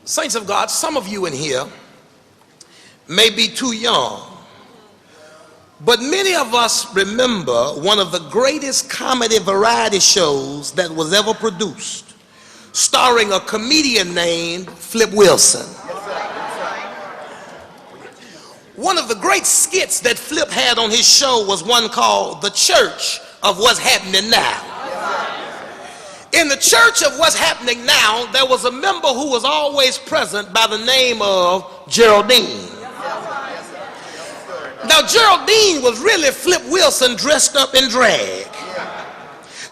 Saints of God, some of you in here may be too young, but many of us remember one of the greatest comedy variety shows that was ever produced, starring a comedian named Flip Wilson. One of the great skits that Flip had on his show was one called The Church of What's Happening Now. In the Church of What's Happening Now, there was a member who was always present by the name of Geraldine. Now, Geraldine was really Flip Wilson dressed up in drag.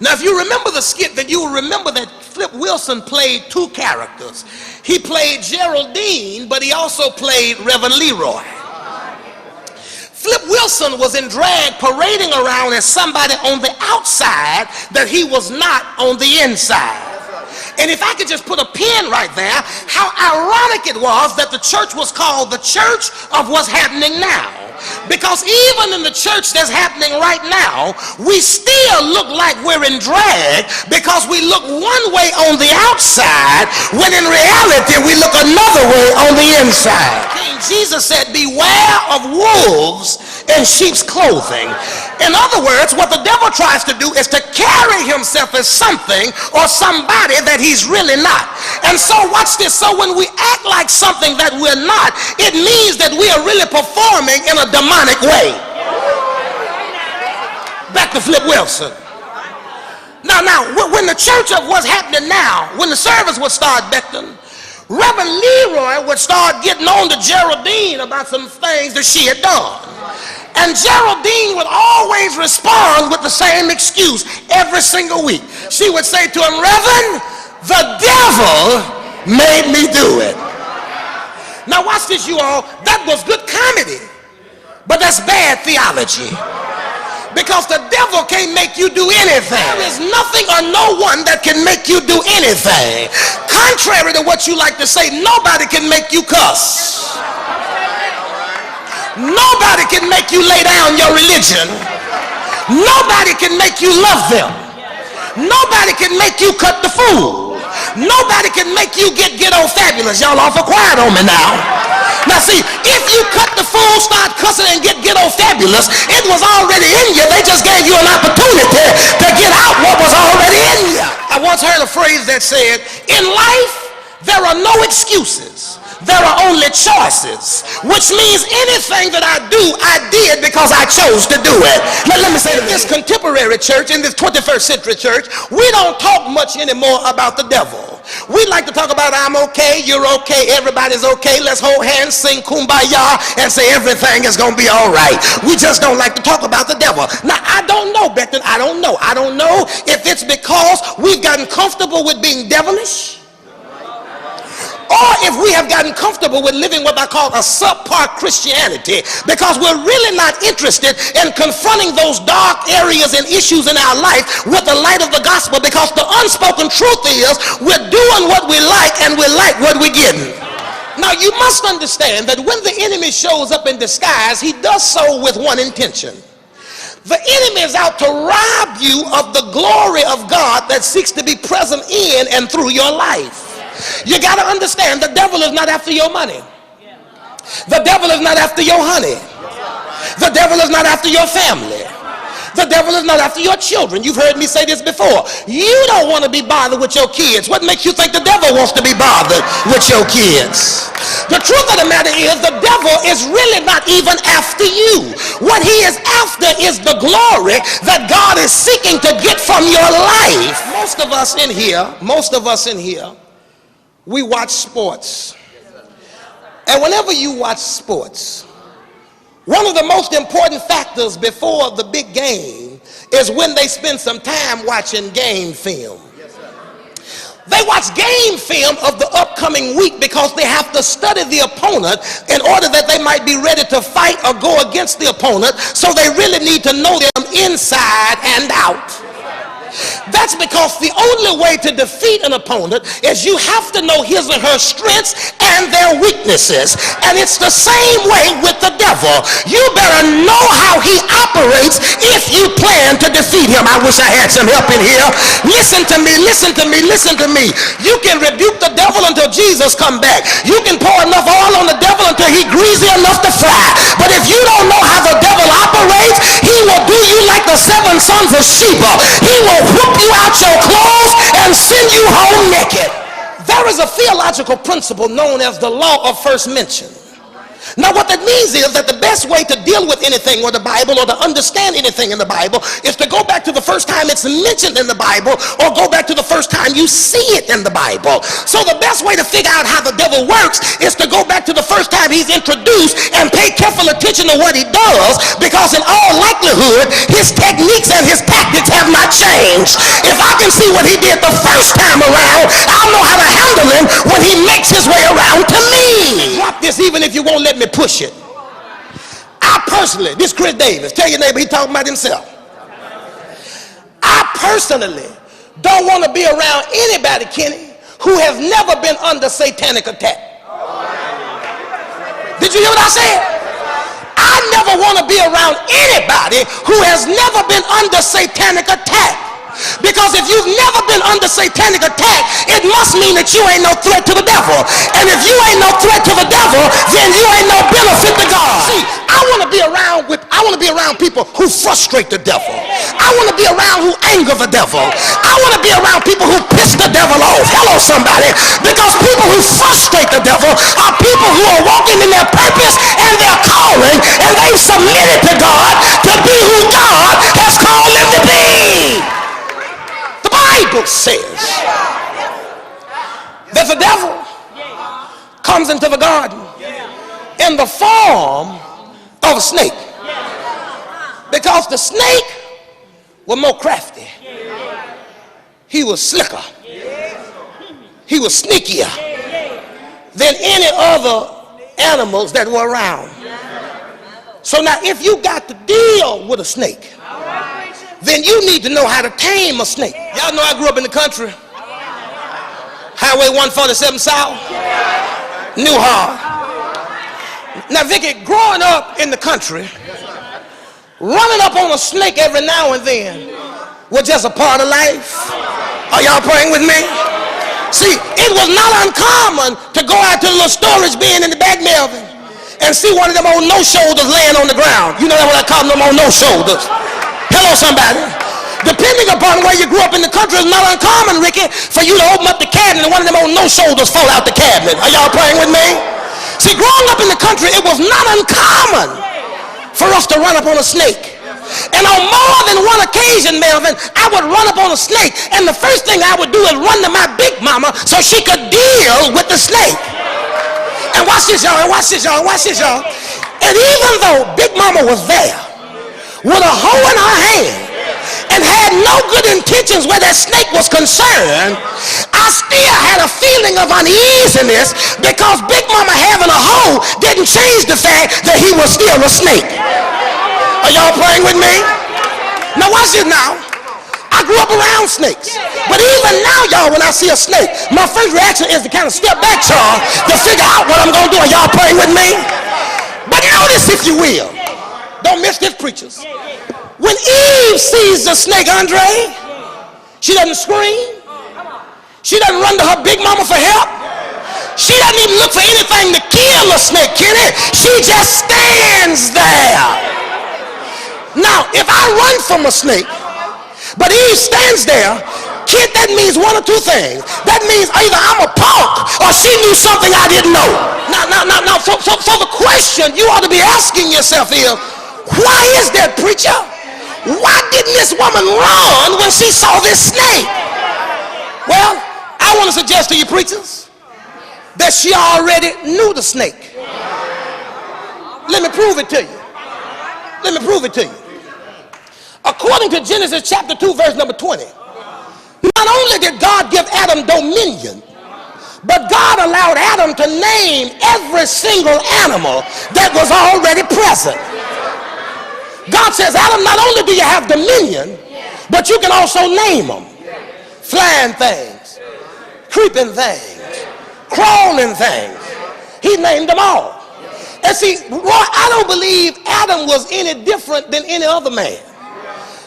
Now, if you remember the skit, then you will remember that Flip Wilson played two characters. He played Geraldine, but he also played Reverend Leroy. Flip Wilson was in drag, parading around as somebody on the outside that he was not on the inside. And if I could just put a pin right there, how ironic it was that the church was called the Church of What's Happening Now. Because even in the church that's happening right now, we still look like we're in drag because we look one way on the outside when in reality we look another way on the inside. King Jesus said, beware of wolves in sheep's clothing. In other words, what the devil tries to do is to carry himself as something or somebody that he's really not. And so watch this. So when we act like something that we're not, it means that we are really performing in a demonic way. Back to Flip Wilson. Now, when the Church of What's Happening Now, when the service would start, Beckton, Reverend Leroy would start getting on to Geraldine about some things that she had done. And Geraldine would always respond with the same excuse every single week. She would say to him, Reverend, the devil made me do it. Now watch this, you all. That was good comedy, but that's bad theology. Because the devil can't make you do anything. There is nothing or no one that can make you do anything. Contrary to what you like to say, nobody can make you cuss. Nobody can make you lay down your religion. Nobody can make you love them. Nobody can make you cut the food. Nobody can make you get on fabulous. Y'all awful quiet on me now. Now see, if you cut the fool, start cussing and get on fabulous, it was already in you. They just gave you an opportunity to get out what was already in you. I once heard a phrase that said, in life, there are no excuses. There are only choices, which means anything that I do, I did because I chose to do it. Now let me say this, contemporary church, in this 21st century church, we don't talk much anymore about the devil. We like to talk about I'm okay, you're okay, everybody's okay, let's hold hands, sing kumbaya, and say everything is going to be all right. We just don't like to talk about the devil. Now, I don't know, Beckton, I don't know. I don't know if it's because we've gotten comfortable with being devilish, or if we have gotten comfortable with living what I call a subpar Christianity, because we're really not interested in confronting those dark areas and issues in our life with the light of the gospel, because the unspoken truth is we're doing what we like and we like what we're getting. Now you must understand that when the enemy shows up in disguise, he does so with one intention. The enemy is out to rob you of the glory of God that seeks to be present in and through your life. You got to understand, the devil is not after your money. The devil is not after your honey. The devil is not after your family. The devil is not after your children. You've heard me say this before. You don't want to be bothered with your kids. What makes you think the devil wants to be bothered with your kids? The truth of the matter is the devil is really not even after you. What he is after is the glory that God is seeking to get from your life. Most of us in here, we watch sports. And whenever you watch sports, one of the most important factors before the big game is when they spend some time watching game film. They watch game film of the upcoming week because they have to study the opponent in order that they might be ready to fight or go against the opponent. So they really need to know them inside and out. That's because the only way to defeat an opponent is you have to know his or her strengths and their weaknesses. And it's the same way with the devil. You better know how he operates if you plan to defeat him. I wish I had some help in here. Listen to me, listen to me, listen to me. You can rebuke the devil until Jesus come back. You can pour enough oil on the devil until he greasy enough to fry. But if you don't know how the devil operates, he will do you like the 7 sons of Sheba. He will whoop you out your clothes and send you home naked. There is a theological principle known as the law of first mention. Now what that means is that the best way to deal with anything or the Bible or to understand anything in the Bible is to go back to the first time it's mentioned in the Bible or go back to the first time you see it in the Bible. So the best way to figure out how the devil works is to go back to the first time he's introduced and pay careful attention to what he does, because in all likelihood his techniques and his tactics have not changed. If I can see what he did the first time around, I'll know how to handle him when he makes his way around to me. Drop this even if you won't let me push it. I personally, this Chris Davis, tell your neighbor he talking about himself. I personally don't want to be around anybody, Kenny, who has never been under satanic attack. Did you hear what I said? I never want to be around anybody who has never been under satanic attack. Because if you've never been under satanic attack, it must mean that you ain't no threat to the devil. And if you ain't no threat to the devil, then you ain't no benefit to God. See, I want to be around people who frustrate the devil. I want to be around who anger the devil. I want to be around people who piss the devil off. Hello, somebody. Because people who frustrate the devil are people who are walking in their purpose and their calling, and they've submitted to God to be who God has called them to be. The Bible says that the devil comes into the garden in the form of a snake, because the snake was more crafty. He was slicker. He was sneakier than any other animals that were around. So now if you got to deal with a snake, then you need to know how to tame a snake. Y'all know I grew up in the country. Highway 147 South, New Hard. Now Vicky, growing up in the country, running up on a snake every now and then was just a part of life. Are y'all praying with me? See, it was not uncommon to go out to the little storage bin in the back, Melvin, and see one of them old no-shoulders laying on the ground. You know what I call them old no-shoulders. Hello, somebody. Depending upon where you grew up in the country, it's not uncommon, Ricky, for you to open up the cabinet and one of them old no-shoulders fall out the cabinet. Are y'all praying with me? See, growing up in the country, it was not uncommon for us to run up on a snake. And on more than one occasion, Melvin, I would run up on a snake, and the first thing I would do is run to my big mama so she could deal with the snake. And watch this, y'all, and watch this, y'all, and watch this, y'all. And even though Big Mama was there with a hoe in her hand and had no good intentions where that snake was concerned, I still had a feeling of uneasiness, because Big Mama having a hoe didn't change the fact that he was still a snake. Are y'all praying with me? Now watch this now. I grew up around snakes. But even now, y'all, when I see a snake, my first reaction is to kind of step back, Charles, to figure out what I'm going to do. Are y'all praying with me? But notice, if you will, don't miss this, preachers. When Eve sees the snake, Andre, she doesn't scream. She doesn't run to her big mama for help. She doesn't even look for anything to kill a snake, Kenny. She just stands there. Now, if I run from a snake, but Eve stands there, kid, that means one or two things. That means either I'm a punk or she knew something I didn't know. Now, so the question you ought to be asking yourself is, why is that, preacher? Why didn't this woman run when she saw this snake? Well, I want to suggest to you, preachers, that she already knew the snake. Let me prove it to you. Let me prove it to you. According to Genesis chapter 2, verse number 20, not only did God give Adam dominion, but God allowed Adam to name every single animal that was already present. God says, Adam, not only do you have dominion, But you can also name them. Flying things, creeping things, crawling things. He named them all. And see, Roy, I don't believe Adam was any different than any other man.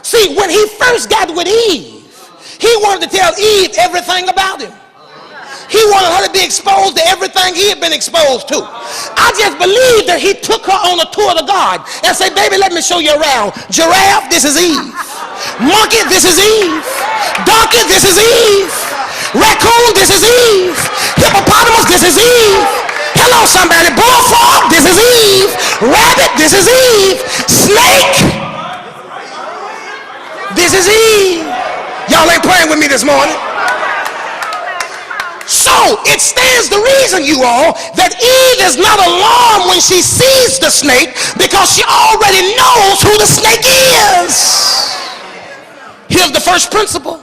See, when he first got with Eve, he wanted to tell Eve everything about him. He wanted her to be exposed to everything he had been exposed to. I just believe that he took her on a tour of the garden and said, baby, let me show you around. Giraffe, this is Eve. Monkey, this is Eve. Donkey, this is Eve. Raccoon, this is Eve. Hippopotamus, this is Eve. Hello, somebody. Bullfrog, this is Eve. Rabbit, this is Eve. Snake, this is Eve. Y'all ain't praying with me this morning. So it stands to reason, you all, that Eve is not alarmed when she sees the snake because she already knows who the snake is. Here's the first principle.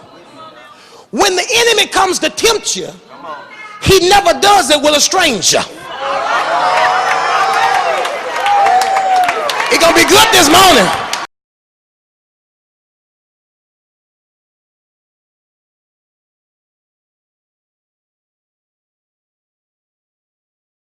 When the enemy comes to tempt you, he never does it with a stranger. It's gonna be good this morning.